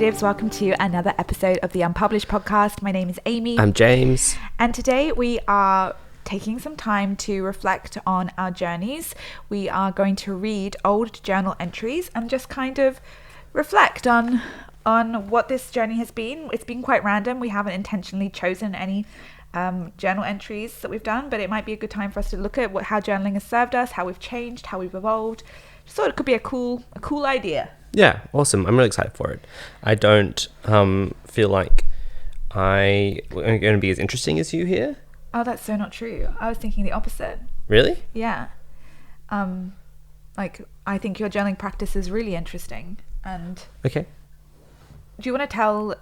Transformatives, welcome to another episode of the Unpublished podcast. My name is Amy. I'm James. And today we are taking some time to reflect on our journeys. We are going to read old journal entries and just kind of reflect on what this journey has been. It's been quite random. We haven't intentionally chosen any journal entries that we've done, but it might be a good time for us to look at how journaling has served us, how we've changed, how we've evolved. Just thought it could be a cool idea. Yeah, awesome. I'm really excited for it. I don't feel like I'm going to be as interesting as you here. Oh, that's so not true. I was thinking the opposite. Really? Yeah. I think your journaling practice is really interesting. And okay. Do you want to tell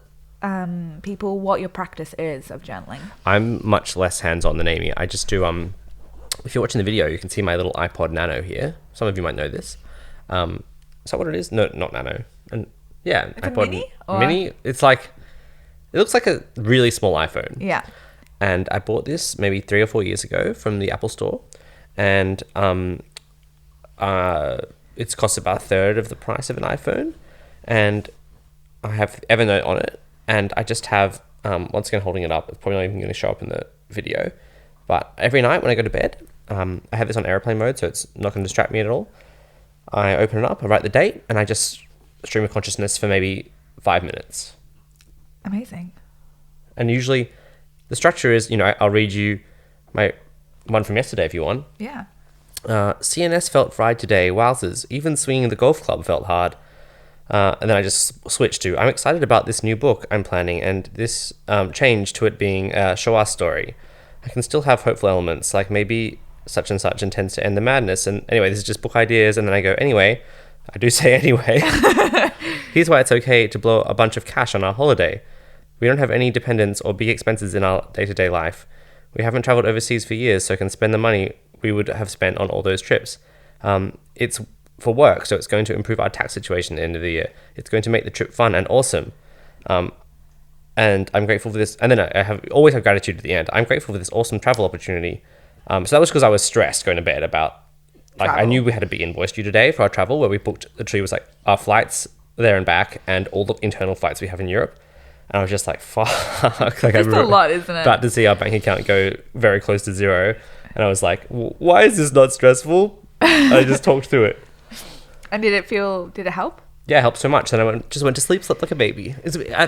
people what your practice is of journaling? I'm much less hands-on than Amy. I just do, if you're watching the video, you can see my little iPod Nano here. Some of you might know this. Is that what it is? No, not Nano. And yeah, like iPod a mini? Mini. It looks like a really small iPhone. Yeah. And I bought this maybe 3 or 4 years ago from the Apple Store, and it's cost about a third of the price of an iPhone, and I have Evernote on it, and I just have once again holding it up. It's probably not even going to show up in the video, but every night when I go to bed, I have this on airplane mode, so it's not going to distract me at all. I open it up, I write the date, and I just stream of consciousness for maybe 5 minutes. Amazing. And usually the structure is, I'll read you my one from yesterday if you want. Yeah. CNS felt fried today. Wowzers. Even swinging the golf club felt hard. And then I just switched to, I'm excited about this new book I'm planning, and this change to it being a Showa story. I can still have hopeful elements, like maybe such and such intends to end the madness. And anyway, this is just book ideas. And then I go, anyway, I do say anyway. Here's why it's okay to blow a bunch of cash on our holiday. We don't have any dependents or big expenses in our day-to-day life. We haven't traveled overseas for years, so can spend the money we would have spent on all those trips. It's for work, so it's going to improve our tax situation at the end of the year. It's going to make the trip fun and awesome. And I'm grateful for this. And then I always have gratitude at the end. I'm grateful for this awesome travel opportunity. So that was because I was stressed going to bed about, travel. I knew we had a big invoice due today for our travel, where we booked, literally was like our flights there and back and all the internal flights we have in Europe. And I was just like, fuck. It's a lot, isn't it? About to see our bank account go very close to zero. And I was like, why is this not stressful? I just talked through it. And did it help? Yeah, it helped so much. Then I just went to sleep, slept like a baby.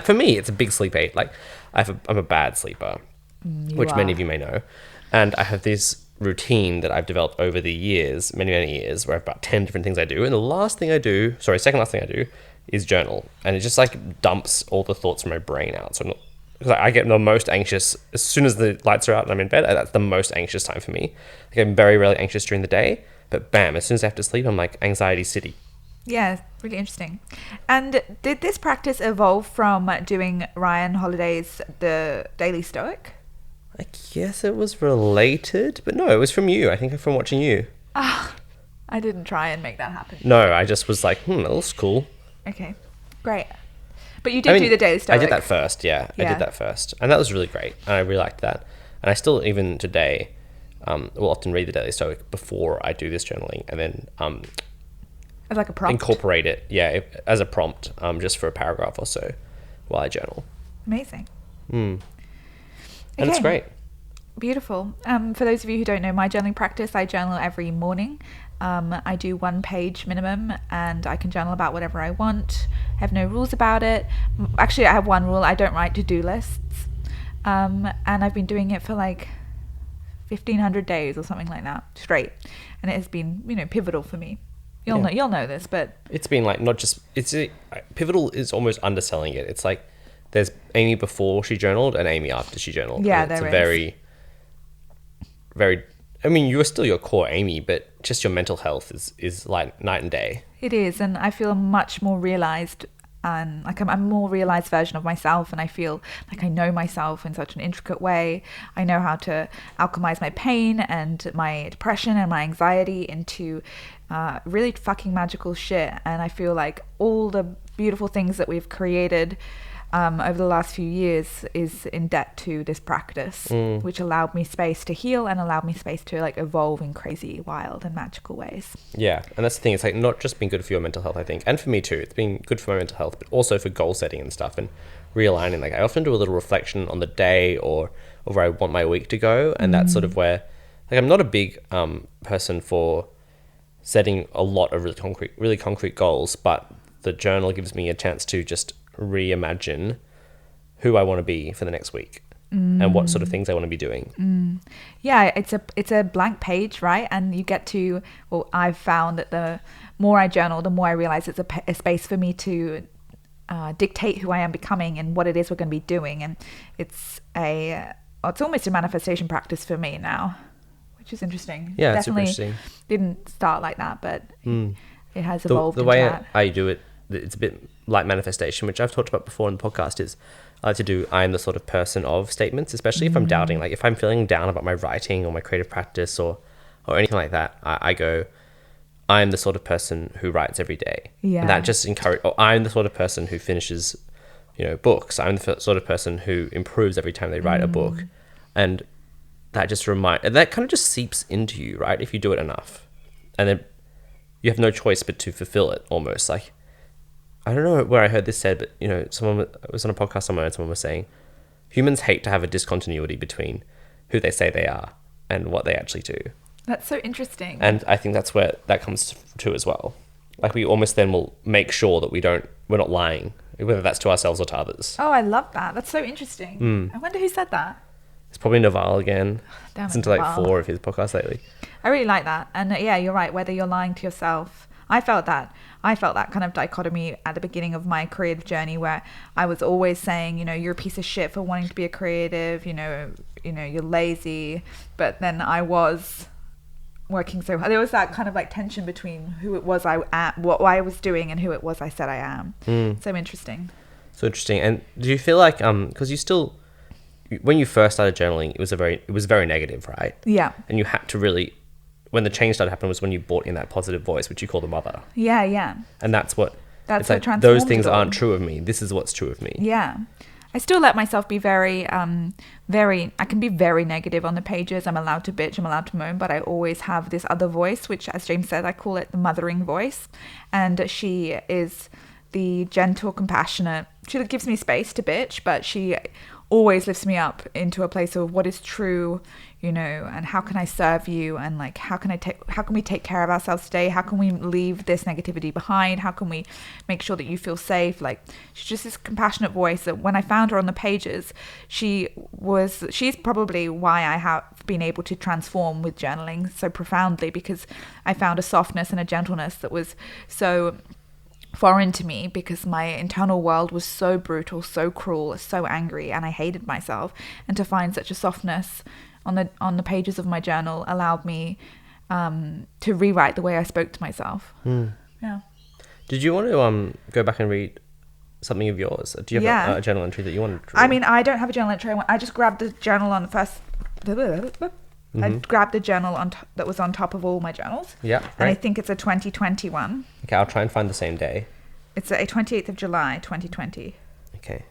For me, it's a big sleep aid. Like, I'm a bad sleeper, which many of you may know. And I have this routine that I've developed over the years, many, many years, where I have about 10 different things I do. And second last thing I do is journal. And it just like dumps all the thoughts from my brain out. So because I get the most anxious as soon as the lights are out and I'm in bed. That's the most anxious time for me. Like, I'm very rarely anxious during the day, but bam, as soon as I have to sleep, I'm like anxiety city. Yeah, really interesting. And did this practice evolve from doing Ryan Holiday's The Daily Stoic? I guess it was related, but no, it was from you. I think from watching you. I didn't try and make that happen. No, I just was like, that looks cool. Okay, great. But you did do the Daily Stoic. I did that first, yeah. I did that first. And that was really great. And I really liked that. And I still, even today, will often read the Daily Stoic before I do this journaling. And then as like a prompt? Incorporate it, as a prompt, just for a paragraph or so while I journal. Amazing. And it's great. Beautiful. For those of you who don't know my journaling practice, I journal every morning. I do 1 page minimum, and I can journal about whatever I want. I have no rules about it. Actually, I have one rule. I don't write to-do lists. And I've been doing it for like 1,500 days or something like that straight. And it has been, pivotal for me. You'll know this, but it's been like, not just, pivotal is almost underselling it. It's like there's Amy before she journaled and Amy after she journaled. Yeah, and it's there is. Very, very, you are still your core Amy, but just your mental health is like night and day. It is, and I feel much more realized, and like I'm a more realized version of myself, and I feel like I know myself in such an intricate way. I know how to alchemize my pain and my depression and my anxiety into really fucking magical shit. And I feel like all the beautiful things that we've created over the last few years is in debt to this practice, which allowed me space to heal and allowed me space to like evolve in crazy, wild and magical ways. Yeah, and that's the thing. It's like not just been good for your mental health, I think, and for me too. It's been good for my mental health, but also for goal setting and stuff and realigning. Like I often do a little reflection on the day or where I want my week to go, and that's sort of where, like, I'm not a big person for setting a lot of really concrete goals, but the journal gives me a chance to just reimagine who I want to be for the next week and what sort of things I want to be doing. Yeah, it's a blank page, right? And you get to, well, I've found that the more I journal, the more I realize it's a space for me to dictate who I am becoming and what it is we're going to be doing. And it's almost a manifestation practice for me now, which is interesting. Yeah, Definitely it's super interesting. Didn't start like that, but it has evolved The into way that. I do it, it's a bit like manifestation, which I've talked about before in the podcast, is I like to do I am the sort of person of statements, especially if I'm doubting. Like if I'm feeling down about my writing or my creative practice or anything like that, I go, I am the sort of person who writes every day. Yeah. And that just I'm the sort of person who finishes, books. I'm the sort of person who improves every time they write a book. And that just that kind of just seeps into you, right? If you do it enough. And then you have no choice but to fulfill it almost. Like, I don't know where I heard this said, but someone was on a podcast somewhere and someone was saying humans hate to have a discontinuity between who they say they are and what they actually do. That's so interesting. And I think that's where that comes to as well. Like we almost then will make sure that we're not lying, whether that's to ourselves or to others. Oh, I love that. That's so interesting. I wonder who said that. It's probably Naval again. Damn it, Listened to like Naval. 4 of his podcasts lately. I really like that. And yeah, you're right. Whether you're lying to yourself, I felt that kind of dichotomy at the beginning of my creative journey where I was always saying, you're a piece of shit for wanting to be a creative, you're lazy. But then I was working so hard. There was that kind of like tension between who it was what I was doing and who it was I said I am. So interesting. So interesting. And do you feel like, because you still, when you first started journaling, it was very negative, right? Yeah. And you had to really, when the change started happening was when you brought in that positive voice, which you call the mother. Yeah. And that's what transformed those things it all. aren't true of me. This is what's true of me. Yeah. I still let myself be I can be very negative on the pages. I'm allowed to bitch, I'm allowed to moan, but I always have this other voice, which, as James said, I call it the mothering voice. And she is the gentle, compassionate, she gives me space to bitch, but she always lifts me up into a place of what is true, and how can I serve you, and like how can we take care of ourselves today, how can we leave this negativity behind, how can we make sure that you feel safe. Like she's just this compassionate voice that when I found her on the pages, she's probably why I have been able to transform with journaling so profoundly, because I found a softness and a gentleness that was so foreign to me, because my internal world was so brutal, so cruel, so angry, and I hated myself. And to find such a softness on the pages of my journal allowed me to rewrite the way I spoke to myself. Yeah. Did you want to go back and read something of yours? Do you have a journal entry that you wanted to read? I mean, I don't have a journal entry. I just grabbed the journal on the first. I grabbed the journal that was on top of all my journals. Yeah, right. And I think it's a 2021. Okay, I'll try and find the same day. It's a 28th of July, 2020. Okay.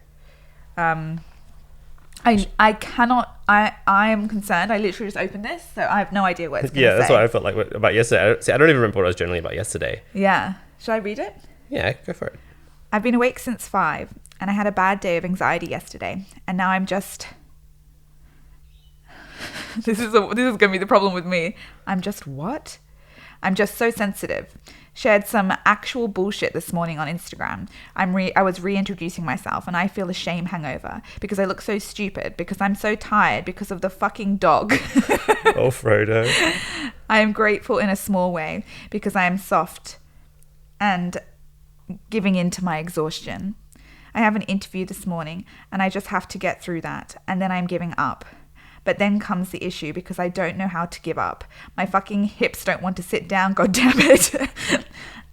I cannot. I am concerned. I literally just opened this, so I have no idea what it's going to say. Yeah, that's what I felt like about yesterday. I don't even remember what I was journaling about yesterday. Yeah. Should I read it? Yeah, go for it. I've been awake since 5, and I had a bad day of anxiety yesterday, and now I'm just. This is going to be the problem with me. I'm just what? I'm just so sensitive. Shared some actual bullshit this morning on Instagram. I was reintroducing myself, and I feel a shame hangover because I look so stupid, because I'm so tired because of the fucking dog. Oh, Frodo. I am grateful in a small way because I am soft and giving in to my exhaustion. I have an interview this morning, and I just have to get through that, and then I'm giving up. But then comes the issue, because I don't know how to give up. My fucking hips don't want to sit down, god damn it.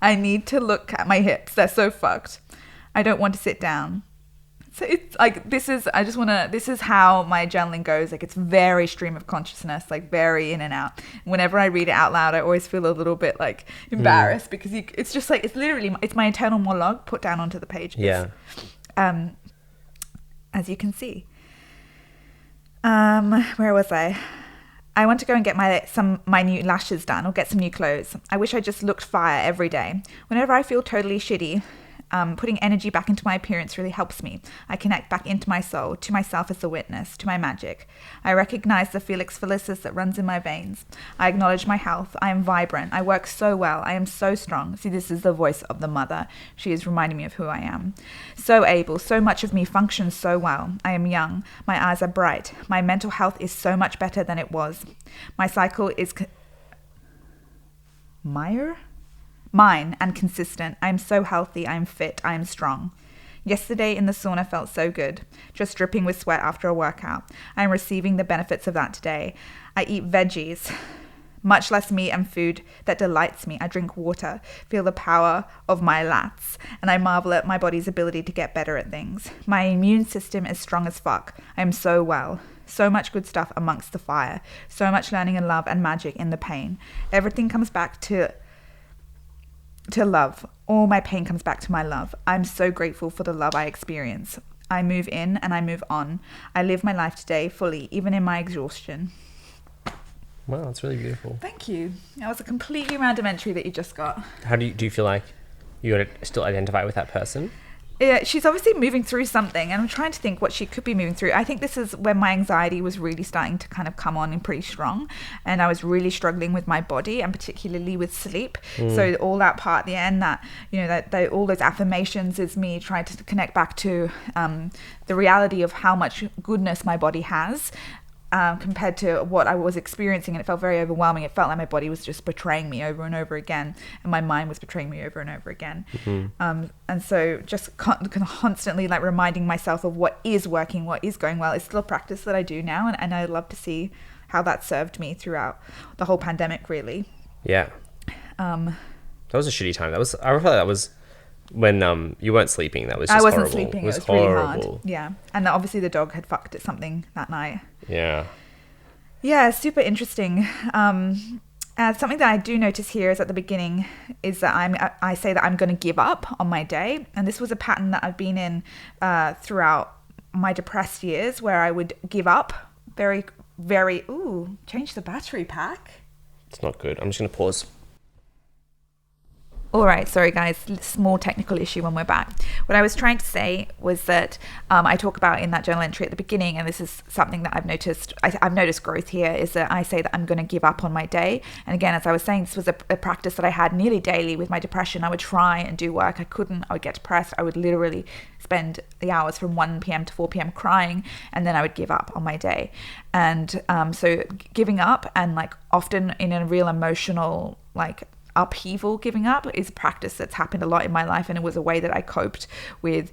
I need to look at my hips. They're so fucked. I don't want to sit down. So it's like, this is how my journaling goes. Like, it's very stream of consciousness, like very in and out. Whenever I read it out loud, I always feel a little bit like embarrassed because it's just like, it's my internal monologue put down onto the pages. Yeah. as you can see. Where was I? I want to go and get my new lashes done or get some new clothes. I wish I just looked fire every day. Whenever I feel totally shitty, putting energy back into my appearance really helps me. I connect back into my soul, to myself as a witness, to my magic. I recognize the Felix Felicis that runs in my veins. I acknowledge my health. I am vibrant. I work so well. I am so strong. See, this is the voice of the mother. She is reminding me of who I am. So able. So much of me functions so well. I am young. My eyes are bright. My mental health is so much better than it was. My cycle is mine and consistent. I am so healthy. I am fit. I am strong. Yesterday in the sauna felt so good, just dripping with sweat after a workout. I am receiving the benefits of that today. I eat veggies, much less meat and food that delights me. I drink water, feel the power of my lats, and I marvel at my body's ability to get better at things. My immune system is strong as fuck. I am so well. So much good stuff amongst the fire. So much learning and love and magic in the pain. Everything comes back to love. All my pain comes back to my love. I'm so grateful for the love I experience. I move in and I move on. I live my life today fully, even in my exhaustion. Wow, that's really beautiful. Thank you. That was a completely random entry that you just got. How do you feel like you still identify with that person? Yeah, she's obviously moving through something, and I'm trying to think what she could be moving through. I think this is when my anxiety was really starting to kind of come on and pretty strong, and I was really struggling with my body and particularly with sleep. So all that part at the end, that that all those affirmations is me trying to connect back to the reality of how much goodness my body has. Compared to what I was experiencing, and it felt very overwhelming. It felt like my body was just betraying me over and over again, and my mind was betraying me over and over again. And so just constantly like reminding myself of what is working, what is going well. It's still a practice that I do now, and I love to see how that served me throughout the whole pandemic, really. Yeah. That was a shitty time. I remember that was when you weren't sleeping. That was just horrible. I wasn't horrible. sleeping. It was really hard. Yeah. And obviously the dog had fucked at something that night. Yeah, super interesting. Something that I do notice here is at the beginning is that I say that I'm going to give up on my day, and this was a pattern that I've been in throughout my depressed years, where I would give up very, very. Ooh, change the battery pack. It's not good. I'm just going to pause. All right, sorry guys, small technical issue when we're back. What I was trying to say was that I talk about in that journal entry at the beginning, and this is something that I've noticed. I've noticed growth here, is that I say that I'm going to give up on my day. And again, as I was saying, this was a practice that I had nearly daily with my depression. I would try and do work. I couldn't. I would get depressed. I would literally spend the hours from 1 p.m. to 4 p.m. crying, and then I would give up on my day. And so giving up, and like often in a real emotional like upheaval, giving up is a practice that's happened a lot in my life, and it was a way that I coped with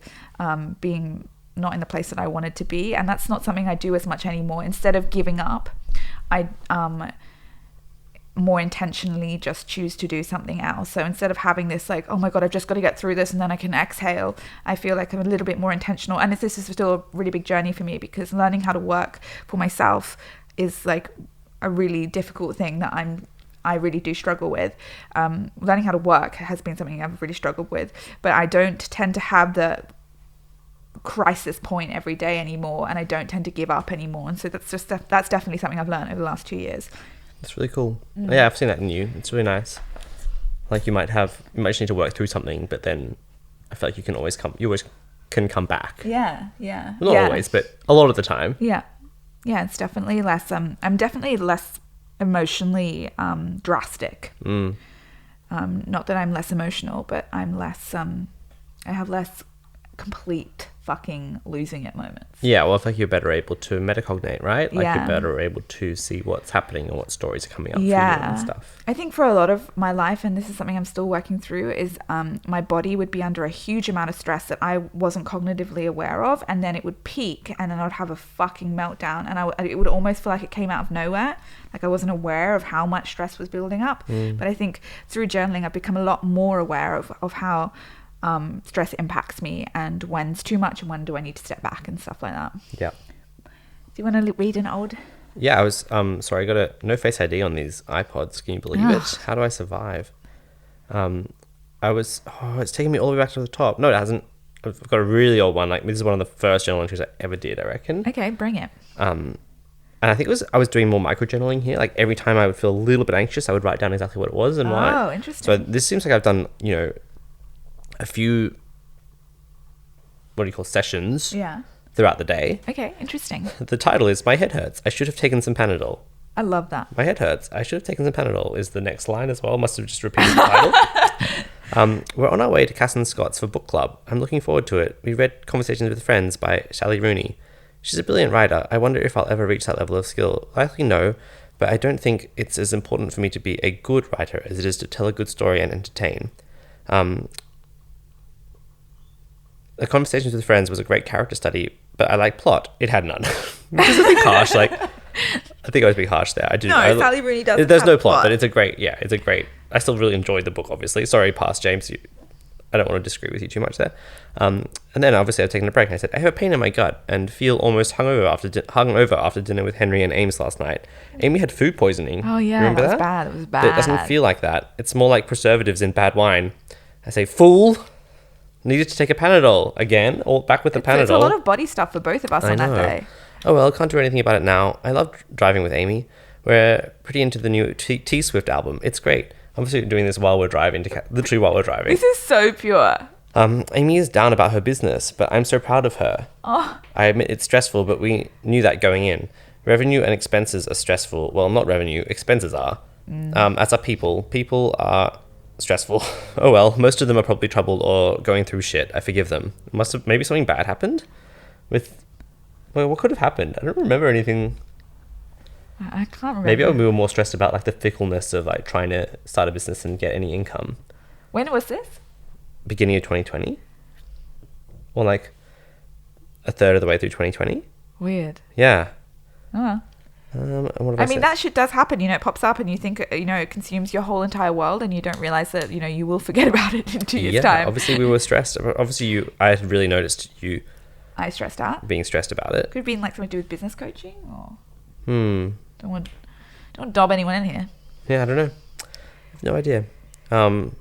being not in the place that I wanted to be. And that's not something I do as much anymore. Instead of giving up, I more intentionally just choose to do something else. So instead of having this like, oh my god, I've just got to get through this and then I can exhale, I feel like I'm a little bit more intentional. And this is still a really big journey for me, because learning how to work for myself is like a really difficult thing that I really do struggle with. Learning how to work has been something I've really struggled with, but I don't tend to have the crisis point every day anymore, and I don't tend to give up anymore. And so that's definitely something I've learned over the last 2 years. That's really cool. Yeah, I've seen that in you. It's really nice. Like you might just need to work through something, but then I feel like you always can come back. Yeah. Well, not always, but a lot of the time. Yeah, it's definitely less. I'm definitely less emotionally drastic. Not that I'm less emotional, but I'm less. I have less complete fucking losing it moments. Yeah, well, I feel like you're better able to metacognate, right? Like Yeah. you're better able to see what's happening and what stories are coming up for you and stuff. I think for a lot of my life, and this is something I'm still working through, is my body would be under a huge amount of stress that I wasn't cognitively aware of, and then it would peak, and then I'd have a fucking meltdown, and it would almost feel like it came out of nowhere, like I wasn't aware of how much stress was building up. But I think through journaling, I've become a lot more aware of how stress impacts me, and when's too much and when do I need to step back and stuff like that. Yeah. Do you want to read an old? Yeah, I was sorry, I got a no face ID on these iPods. Can you believe it? How do I survive? It's taking me all the way back to the top. No, it hasn't. I've got a really old one. Like, this is one of the first journal entries I ever did, I reckon. Okay, bring it. And I think I was doing more micro journaling here. Like, every time I would feel a little bit anxious, I would write down exactly what it was and why. Oh, interesting. So this seems like I've done, a few, what do you call, sessions throughout the day. Okay, interesting. The title is My Head Hurts. I should have taken some Panadol. I love that. My head hurts. I should have taken some Panadol is the next line as well. Must have just repeated the title. We're on our way to Cass and Scott's for book club. I'm looking forward to it. We read Conversations with Friends by Sally Rooney. She's a brilliant writer. I wonder if I'll ever reach that level of skill. Likely no, but I don't think it's as important for me to be a good writer as it is to tell a good story and entertain. The Conversations with Friends was a great character study, but I like plot. It had none. Which is a bit harsh. Like, I think I was being harsh there. Sally Rooney doesn't There's have no plot, but it's a great. I still really enjoyed the book, obviously. Sorry, past James. I don't want to disagree with you too much there. And then obviously I've taken a break and I said, I have a pain in my gut and feel almost hungover after dinner with Henry and Ames last night. Amy had food poisoning. Oh yeah, Remember that was bad. It was bad. It doesn't feel like that. It's more like preservatives in bad wine. I say, fool. Needed to take a Panadol again, or back with the Panadol. It's a lot of body stuff for both of us on that day. Oh well, can't do anything about it now. I love driving with Amy. We're pretty into the new T Swift album. It's great. Obviously doing this while we're driving, literally while we're driving. This is so pure. Amy is down about her business, but I'm so proud of her. Oh. I admit it's stressful, but we knew that going in. Revenue and expenses are stressful. Well, not revenue, expenses are. As are people. People are stressful. Oh well, most of them are probably troubled or going through shit. I forgive them. Maybe something bad happened what could have happened? I don't remember anything. I can't remember. Maybe we were more stressed about like the fickleness of like trying to start a business and get any income. When was this? Beginning of 2020, or like a third of the way through 2020. Weird. Yeah. Oh. And what have I mean, said? that shit does happen. It pops up and you think, it consumes your whole entire world and you don't realize that, you will forget about it in 2 years' time. Obviously we were stressed. Obviously I had really noticed you. I stressed out. Being stressed about it. Could have been like something to do with business coaching or. Don't want to dob anyone in here. Yeah, I don't know. I have no idea. Then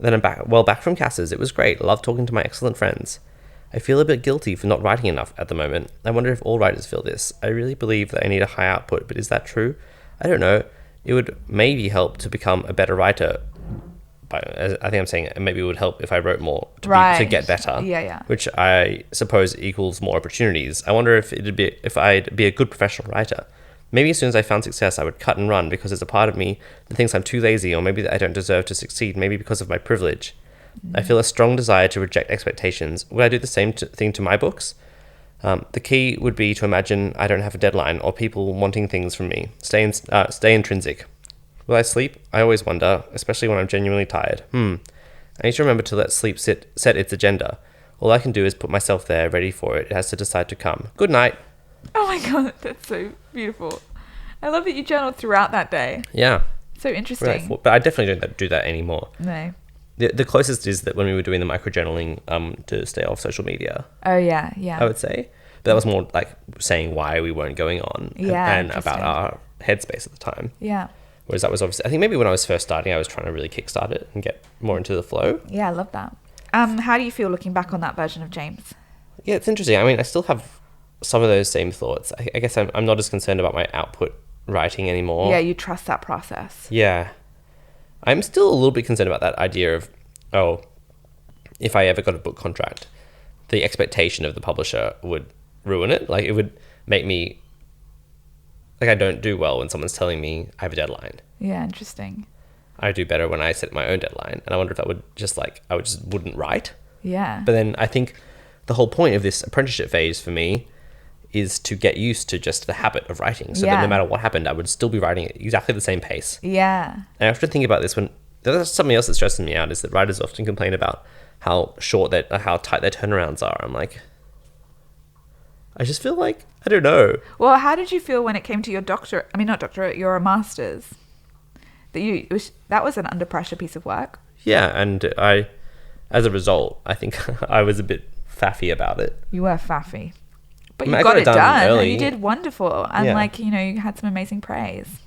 I'm back from Cass's. It was great. Love talking to my excellent friends. I feel a bit guilty for not writing enough at the moment. I wonder if all writers feel this. I really believe that I need a high output, but is that true? I don't know. It would maybe help to become a better writer. I think I'm saying maybe it would help if I wrote more to get better. Yeah. Which I suppose equals more opportunities. I wonder if I'd be a good professional writer. Maybe as soon as I found success, I would cut and run because there's a part of me that thinks I'm too lazy, or maybe that I don't deserve to succeed, maybe because of my privilege. I feel a strong desire to reject expectations. Would I do the same thing to my books? The key would be to imagine I don't have a deadline or people wanting things from me. Stay intrinsic. Will I sleep? I always wonder, especially when I'm genuinely tired. I need to remember to let sleep set its agenda. All I can do is put myself there, ready for it. It has to decide to come. Good night. Oh my god, that's so beautiful. I love that you journaled throughout that day. Yeah. So interesting. But I definitely don't do that anymore. No. The closest is that when we were doing the micro journaling to stay off social media. Oh yeah. I would say. But that was more like saying why we weren't going on. And about our headspace at the time. Yeah. Whereas that was obviously, I think maybe when I was first starting, I was trying to really kickstart it and get more into the flow. Yeah, I love that. How do you feel looking back on that version of James? Yeah, it's interesting. I mean, I still have some of those same thoughts. I guess I'm not as concerned about my output writing anymore. Yeah, you trust that process. Yeah. I'm still a little bit concerned about that idea of, if I ever got a book contract, the expectation of the publisher would ruin it. Like, it would make me, like, I don't do well when someone's telling me I have a deadline. Yeah, interesting. I do better when I set my own deadline. And I wonder if that would I just wouldn't write. Yeah. But then I think the whole point of this apprenticeship phase for me is to get used to just the habit of writing. So that no matter what happened, I would still be writing at exactly the same pace. Yeah. And I have to think about this when there's something else that stresses me out is that writers often complain about how tight their turnarounds are. I'm like, I just feel like, I don't know. Well, how did you feel when it came to your your master's? That was an under pressure piece of work. Yeah, and as a result, I think I was a bit faffy about it. You were faffy. But you I got it done early. and you did wonderful. And you had some amazing praise.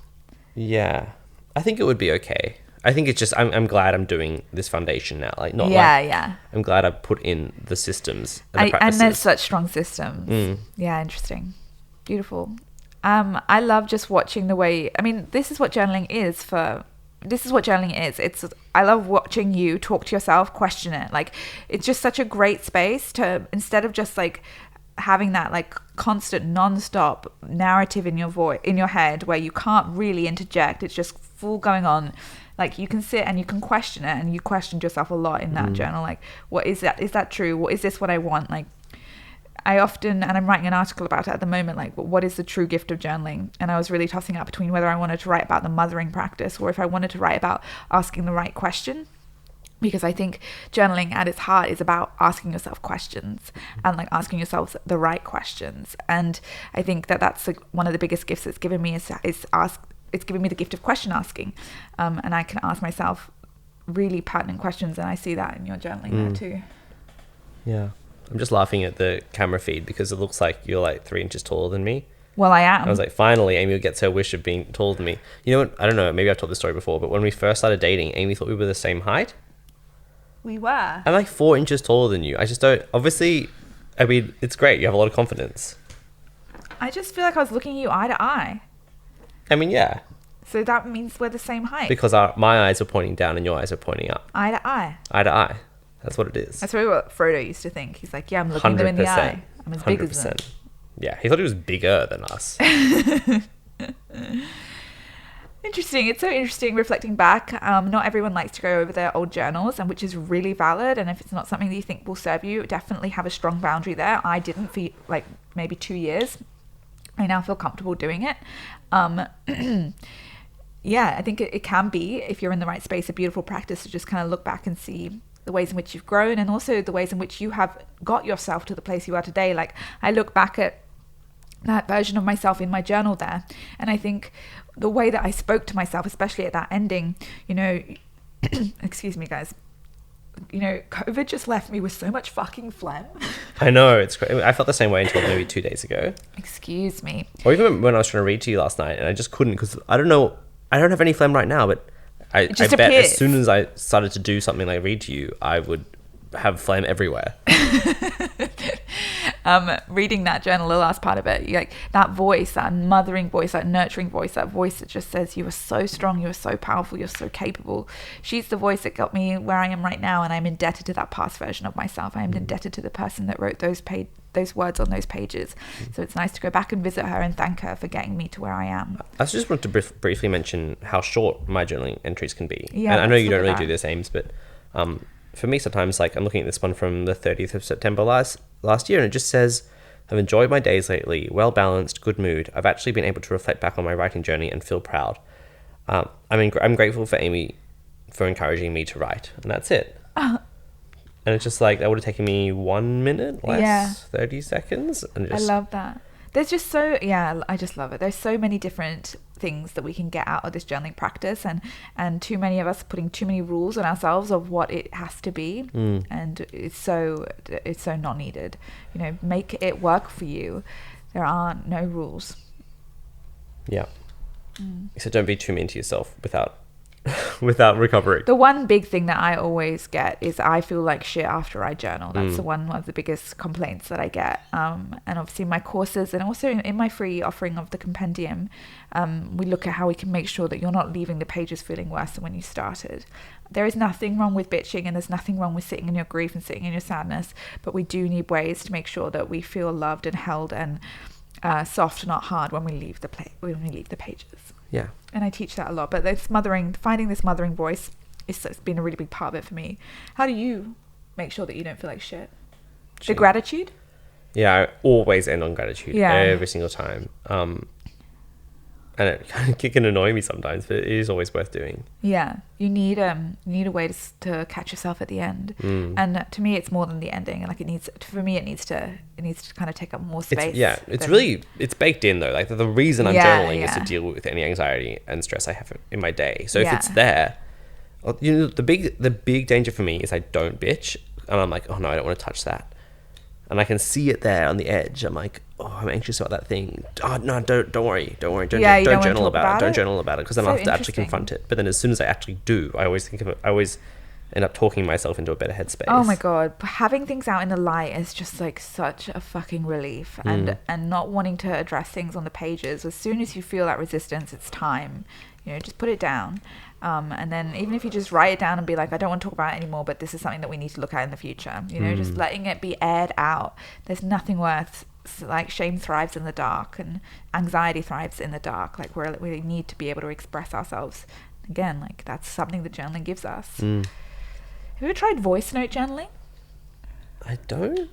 Yeah. I think it would be okay. I think it's just I'm glad I'm doing this foundation now. Like not Yeah, like yeah. I'm glad I put in the systems and the And practices. there's such strong systems. Yeah, interesting. Beautiful. I love just watching the way, I mean, this is what journaling is. I love watching you talk to yourself, question it. Like, it's just such a great space to, instead of just like having that like constant non-stop narrative in your head where you can't really interject, it's just full going on. Like, you can sit and you can question it, and you questioned yourself a lot in that journal. Like, what is that? Is that true? What is this what I want? Like, I often, and I'm writing an article about it at the moment, like, what is the true gift of journaling? And I was really tossing up between whether I wanted to write about the mothering practice or if I wanted to write about asking the right question. Because I think journaling at its heart is about asking yourself questions and like asking yourself the right questions. And I think that that's like one of the biggest gifts it's given me it's given me the gift of question asking. And I can ask myself really pertinent questions, and I see that in your journaling there too. Yeah. I'm just laughing at the camera feed because it looks like you're like 3 inches taller than me. Well, I am. I was like, finally, Amy gets her wish of being taller than me. You know what? I don't know. Maybe I've told this story before, but when we first started dating, Amy thought we were the same height. We were. I'm like 4 inches taller than you. I just don't. Obviously, I mean, it's great. You have a lot of confidence. I just feel like I was looking at you eye to eye. I mean, yeah. So that means we're the same height. Because my eyes are pointing down and your eyes are pointing up. Eye to eye. Eye to eye. That's what it is. That's really what Frodo used to think. He's like, yeah, I'm looking them in the eye. I'm as big as them. Yeah, he thought he was bigger than us. Interesting. It's so interesting reflecting back. Not everyone likes to go over their old journals, and which is really valid. And if it's not something that you think will serve you, definitely have a strong boundary there. I didn't for like maybe 2 years. I now feel comfortable doing it. Yeah, I think it can be, if you're in the right space, a beautiful practice to just kind of look back and see the ways in which you've grown, and also the ways in which you have got yourself to the place you are today. Like, I look back at that version of myself in my journal there, and I think the way that I spoke to myself, especially at that ending, you know, excuse me guys, you know, COVID just left me with so much fucking phlegm. I know, it's great. I felt the same way until maybe 2 days ago. Excuse me. Or even when I was trying to read to you last night, and I just couldn't, because I don't have any phlegm right now, but I bet as soon as I started to do something like read to you, I would have phlegm everywhere. Reading that journal, the last part of it, like that voice, that mothering voice, that nurturing voice, that voice that just says you are so strong, you are so powerful, you're so capable. She's the voice that got me where I am right now, and I'm indebted to that past version of myself. I am indebted to the person that wrote those words on those pages. So it's nice to go back and visit her and thank her for getting me to where I am. I just want to briefly mention how short my journaling entries can be. Yeah, and I know you don't really do this, Ames, but for me sometimes, like, I'm looking at this one from the 30th of September last year, and it just says, I've enjoyed my days lately, well balanced, good mood. I've actually been able to reflect back on my writing journey and feel proud. I'm grateful for Amy for encouraging me to write, and that's it. And it's just like, that would have taken me 1 minute less, 30 seconds. And I love that. There's just I just love it. There's so many different things that we can get out of this journaling practice, and too many of us putting too many rules on ourselves of what it has to be, and it's so not needed. You know, make it work for you. There are no rules. Yeah. So don't be too mean to yourself without recovering. The one big thing that I always get is I feel like shit after I journal. That's one of the biggest complaints that I get. And obviously in my courses, and also in my free offering of the compendium, we look at how we can make sure that you're not leaving the pages feeling worse than when you started. There is nothing wrong with bitching, and there's nothing wrong with sitting in your grief and sitting in your sadness, but we do need ways to make sure that we feel loved and held and soft, not hard, when we leave the pages. Yeah. And I teach that a lot. But finding this mothering voice it's been a really big part of it for me. How do you make sure that you don't feel like shit? The gratitude? Yeah, I always end on gratitude every single time. And it can annoy me sometimes, but it is always worth doing. Yeah, you need a way to catch yourself at the end. And to me, it's more than the ending. Like, it needs to kind of take up more space. It's baked in though. Like, the reason I'm journaling is to deal with any anxiety and stress I have in my day. So if it's there, you know, the big danger for me is I don't bitch, and I'm like, oh no, I don't want to touch that, and I can see it there on the edge. I'm like, oh, I'm anxious about that thing. Oh, no, don't worry. Don't Yeah, you don't wanna journal talk about it. about Don't it? journal about it because then So I'll have to actually interesting. confront it. But then as soon as I actually do, I always think of it. I always end up talking myself into a better headspace. Oh my god, having things out in the light is just like such a fucking relief, and not wanting to address things on the pages. As soon as you feel that resistance, it's time. Just put it down, and then even if you just write it down and be like, I don't want to talk about it anymore, but this is something that we need to look at in the future. Just letting it be aired out. There's nothing worse. Like shame thrives in the dark, and anxiety thrives in the dark. Like we need to be able to express ourselves. Again, like that's something that journaling gives us. Have you ever tried voice note journaling? I don't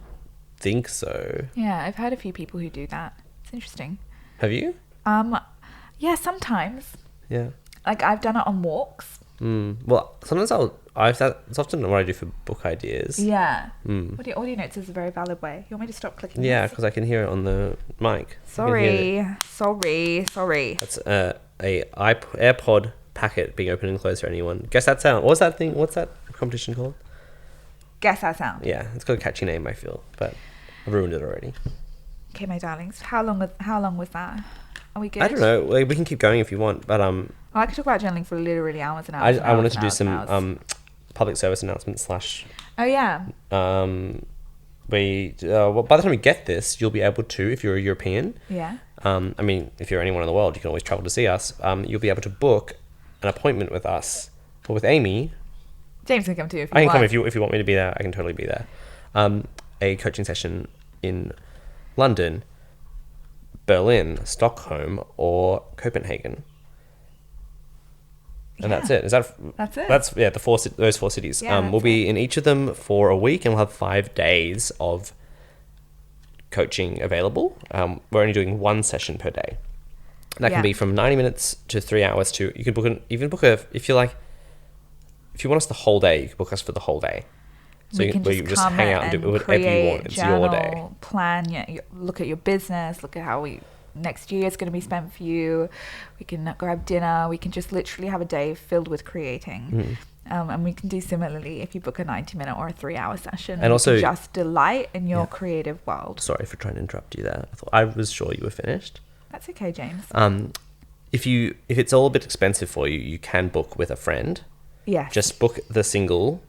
think so. Yeah, I've heard a few people who do that. It's interesting. Have you? Yeah, sometimes. Yeah. Like I've done it on walks. Well, sometimes it's often what I do for book ideas. Yeah. Audio notes is a very valid way. You want me to stop clicking? Yeah, this? because I can hear it on the mic. Sorry. That's a AirPod packet being opened and closed for anyone. Guess that sound. What's that thing? What's that competition called? Guess that sound. Yeah, it's got a catchy name, I feel, but I've ruined it already. Okay, my darlings. How long was that? Are we good? I don't know. Like, we can keep going if you want, but I could talk about journaling for literally hours and hours. I wanted to do some public service announcements / Oh yeah. Well, by the time we get this, you'll be able to, if you're a European. Yeah. I mean, if you're anyone in the world, you can always travel to see us. You'll be able to book an appointment with us or with Amy. James can come too if you I can want. come if you want me to be there. I can totally be there. A coaching session in London, Berlin, Stockholm, or Copenhagen. And that's it. That's it. That's those 4 cities. Yeah, We'll be in each of them for a week, and we'll have 5 days of coaching available. We're only doing 1 session per day. That can be from 90 minutes to 3 hours. To you can book if you like. If you want us the whole day, you can book us for the whole day. So you can just hang out and do whatever you want. It's your day. Plan. Look at your business. Look at how next year is going to be spent for you. We can grab dinner. We can just literally have a day filled with creating. And we can do similarly if you book a 90-minute or a 3-hour session. And also just delight in your creative world. Sorry for trying to interrupt you there. I was sure you were finished. That's okay, James. If it's all a bit expensive for you, you can book with a friend. Yes. Just book the single,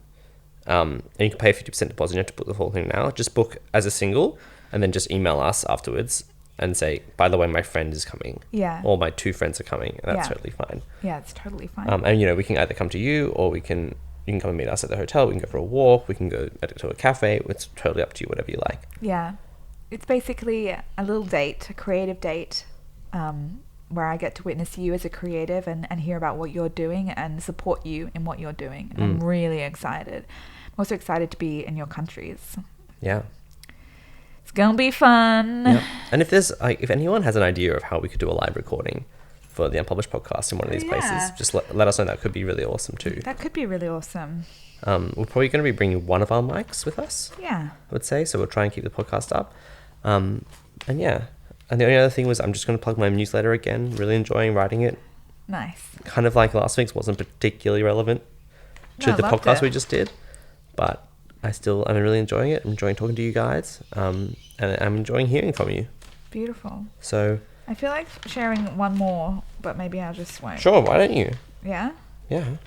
and you can pay a 50% deposit. You don't have to book the whole thing now. Just book as a single, and then just email us afterwards and say, by the way, my friend is coming. Yeah. Or my 2 friends are coming, and that's totally fine. Yeah, it's totally fine. And we can either come to you, or you can come and meet us at the hotel. We can go for a walk. We can go to a cafe. It's totally up to you, whatever you like. Yeah. It's basically a little date, a creative date, where I get to witness you as a creative and hear about what you're doing and support you in what you're doing. I'm really excited. I'm also excited to be in your countries. Yeah. It's going to be fun. Yep. And if anyone has an idea of how we could do a live recording for the Unpublished podcast in one of these places, just let us know. That could be really awesome too. That could be really awesome. We're probably going to be bringing one of our mics with us. Yeah. I would say. So we'll try and keep the podcast up. And yeah. And the only other thing was I'm just going to plug my newsletter again. Really enjoying writing it. Nice. Kind of like last week's wasn't particularly relevant to the podcast we just did. But I'm really enjoying it. I'm enjoying talking to you guys. And I'm enjoying hearing from you. Beautiful. So I feel like sharing one more, but maybe I'll just wait. Sure, why don't you? Yeah? Yeah.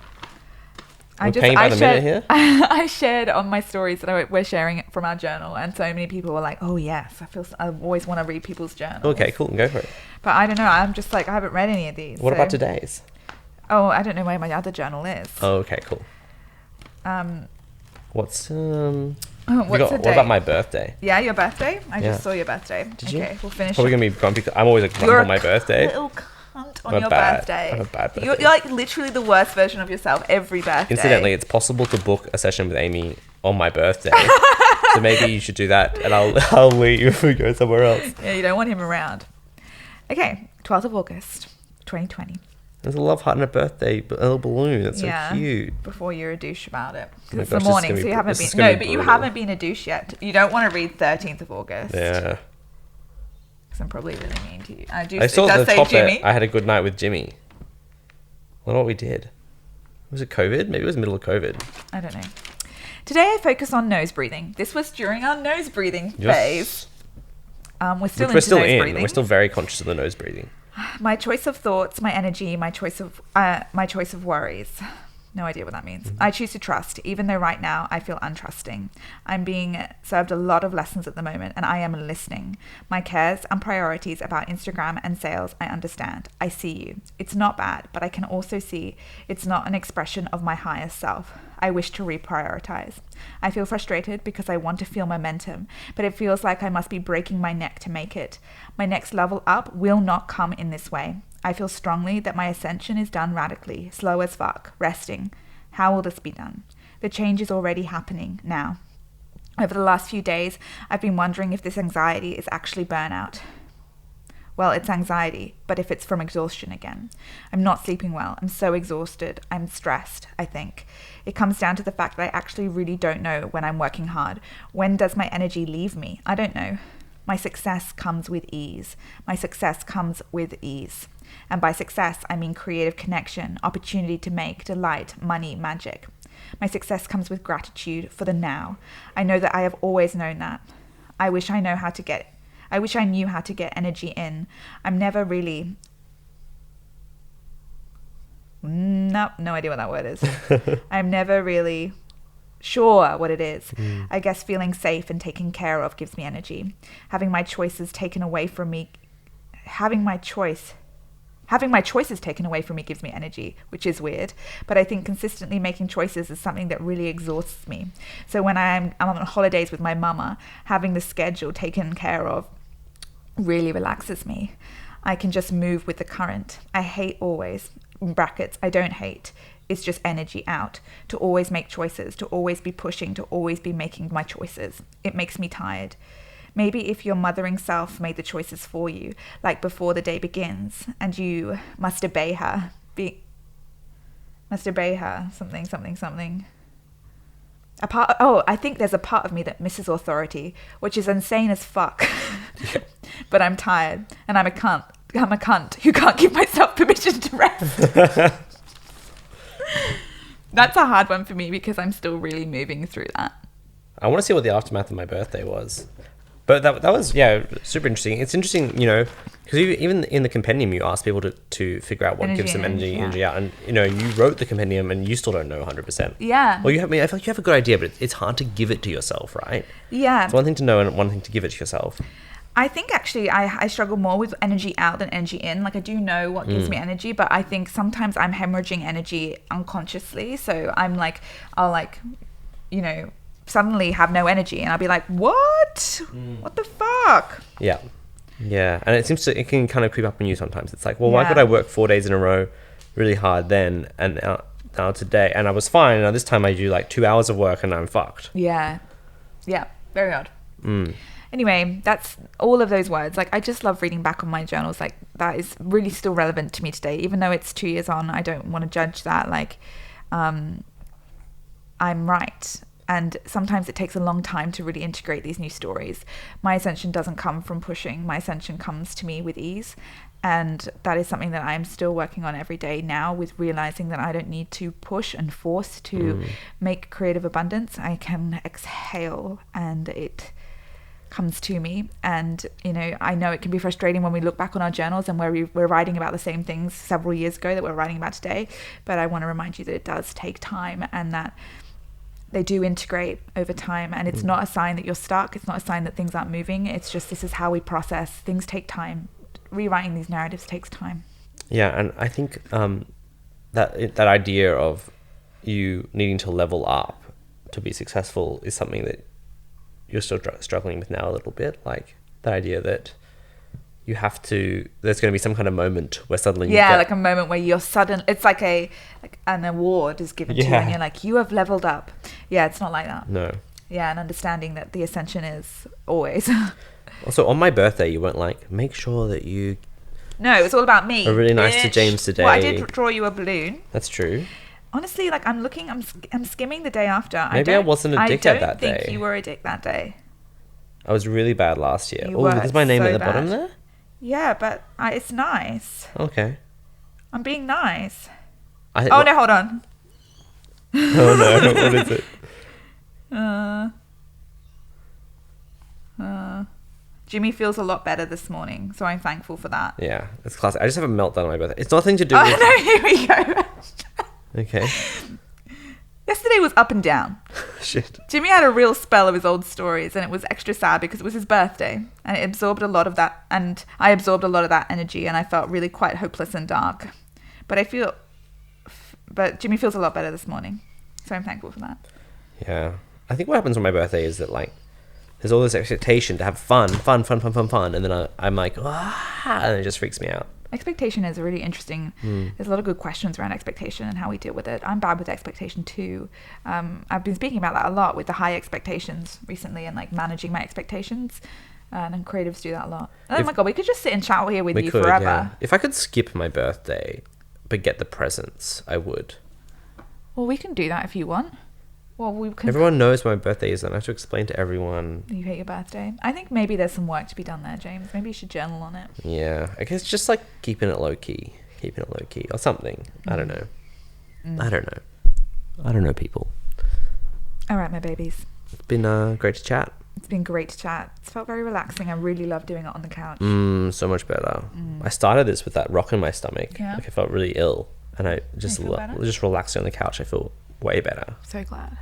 I shared on my stories that we're sharing it from our journal, and so many people were like, oh yes, I always want to read people's journals. Okay, cool, go for it. But I don't know, I'm just like, I haven't read any of these. What about today's? Oh, I don't know where my other journal is. Oh, okay, cool. What's the what about my birthday? Yeah, your birthday? I just saw your birthday. Did you? Okay, we'll finish. Probably going to be grumpy. I'm always a grump on my birthday. Little cunt on your birthday. I'm a bad birthday. You're like literally the worst version of yourself every birthday. Incidentally, it's possible to book a session with Amy on my birthday. So maybe you should do that, and I'll leave if we go somewhere else. Yeah, you don't want him around. Okay, 12th of August, 2020. There's a love heart and a little balloon. That's so cute. Before you're a douche about it. Oh my It's gosh, the morning, so you haven't been. No, but you haven't been a douche yet. You don't want to read 13th of August. Yeah. Because I'm probably really mean to you. I saw at the top Jimmy. I had a good night with Jimmy. I don't know what we did. Was it COVID? Maybe it was middle of COVID. I don't know. Today I focus on nose breathing. This was during our nose breathing phase. We're still Which into we're still nose in. breathing. We're still very conscious of the nose breathing. My choice of thoughts, my energy, my choice of worries. No idea what that means. I choose to trust, even though right now I feel untrusting. I'm being served a lot of lessons at the moment, and I am listening. My cares and priorities about Instagram and sales, I understand. I see you. It's not bad, but I can also see it's not an expression of my higher self. I wish to reprioritize. I feel frustrated because I want to feel momentum, but it feels like I must be breaking my neck to make it. My next level up will not come in this way. I feel strongly that my ascension is done radically, slow as fuck, resting. How will this be done? The change is already happening now. Over the last few days, I've been wondering if this anxiety is actually burnout. Well, it's anxiety, but if it's from exhaustion again. I'm not sleeping well. I'm so exhausted. I'm stressed, I think. It comes down to the fact that I actually really don't know when I'm working hard. When does my energy leave me? I don't know. My success comes with ease. My success comes with ease. And by success, I mean creative connection, opportunity to make, delight, money, magic. My success comes with gratitude for the now. I know that I have always known that. I wish I knew how to get energy in. I'm never really... Nope, no idea what that word is. I'm never really sure what it is. I guess feeling safe and taken care of gives me energy. Having my choices taken away from me gives me energy, which is weird. But I think consistently making choices is something that really exhausts me. So when I'm on holidays with my mama, having the schedule taken care of really relaxes me. I can just move with the current. I hate always, in brackets, I don't hate. It's just energy out. To always make choices, to always be pushing, to always be making my choices. It makes me tired. Maybe if your mothering self made the choices for you, like before the day begins, and you must obey her, something. I think there's a part of me that misses authority, which is insane as fuck. But I'm tired, and I'm a cunt who can't give myself permission to rest. That's a hard one for me because I'm still really moving through that. I want to see what the aftermath of my birthday was. But that was, yeah, super interesting. It's interesting, because even in the compendium, you ask people to figure out what gives them energy out. And, you wrote the compendium and you still don't know 100%. Yeah. Well, I feel like you have a good idea, but it's hard to give it to yourself, right? Yeah. It's one thing to know and one thing to give it to yourself. I think actually I struggle more with energy out than energy in. Like I do know what gives me energy, but I think sometimes I'm hemorrhaging energy unconsciously. So I'm like, suddenly have no energy and I'll be like, what the fuck? Yeah And it can kind of creep up on you sometimes. It's like, well, why could I work 4 days in a row really hard then and now today and I was fine, now this time I do like 2 hours of work and I'm fucked. Yeah very odd. Anyway, that's all of those words. Like I just love reading back on my journals. Like that is really still relevant to me today, even though it's 2 years on. I don't want to judge that. Like I'm right. And sometimes it takes a long time to really integrate these new stories. My ascension doesn't come from pushing. My ascension comes to me with ease. And that is something that I'm still working on every day now, with realizing that I don't need to push and force to make creative abundance. I can exhale and it comes to me. And, I know it can be frustrating when we look back on our journals and where we're writing about the same things several years ago that we're writing about today. But I want to remind you that it does take time and that they do integrate over time, and it's not a sign that you're stuck. It's not a sign that things aren't moving. It's just, this is how we process. Things take time. Rewriting these narratives takes time. Yeah, and I think that idea of you needing to level up to be successful is something that you're still struggling with now a little bit. Like the idea that you have to, there's going to be some kind of moment where suddenly you get, like a moment where you're sudden, it's like an award is given to you and you're like, you have leveled up. Yeah, it's not like that. No. Yeah, and understanding that the ascension is always. Also, on my birthday, you weren't like, make sure that you... No, it was all about me. Are really nice to James today. Well, I did draw you a balloon. That's true. Honestly, like I'm skimming the day after. Maybe I wasn't a dick that day. I don't think you were a dick that day. I was really bad last year. Oh, there's my name at the bottom there? Yeah, but it's nice. Okay. I'm being nice. No, hold on. Oh no, what is it? Jimmy feels a lot better this morning, so I'm thankful for that. Yeah, it's classic. I just have a meltdown on my birthday. It's nothing to do Oh, with... no, here we go. Okay. Yesterday was up and down. Shit. Jimmy had a real spell of his old stories, and it was extra sad because it was his birthday, and it absorbed a lot of that, and I absorbed a lot of that energy, and I felt really quite hopeless and dark. But Jimmy feels a lot better this morning, so I'm thankful for that. Yeah. I think what happens on my birthday is that, like, there's all this expectation to have fun, and then I'm like, and it just freaks me out. Expectation is really interesting. There's a lot of good questions around expectation and how we deal with it. I'm bad with expectation too. I've been speaking about that a lot with the high expectations recently and like managing my expectations. And creatives do that a lot. Oh my God, we could just sit and chat here with you forever. Yeah. If I could skip my birthday but get the presents, I would. Well, we can do that if you want. Well, we can. Everyone knows my birthday is, and I have to explain to everyone. You hate your birthday. I think maybe there's some work to be done there, James. Maybe you should journal on it. Yeah, I guess just like keeping it low key or something. I don't know. I don't know, people. All right, my babies. It's been great to chat. It's been great to chat. It's felt very relaxing. I really love doing it on the couch. So much better. I started this with that rock in my stomach. Yeah. Like I felt really ill, and I just relaxing on the couch. I feel way better. So glad.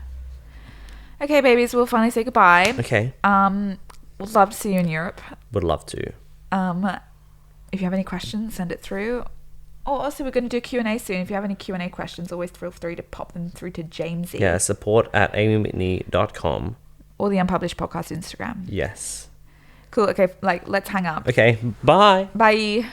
Okay, babies, we'll finally say goodbye. Okay. Would love to see you in Europe. Would love to. If you have any questions, send it through. Oh, also, we're going to do a Q&A soon. If you have any Q&A questions, always feel free to pop them through to Jamesy. Yeah, support@amywhitney.com. Or the Unpublished Podcast Instagram. Yes. Cool. Okay, let's hang up. Okay, bye. Bye.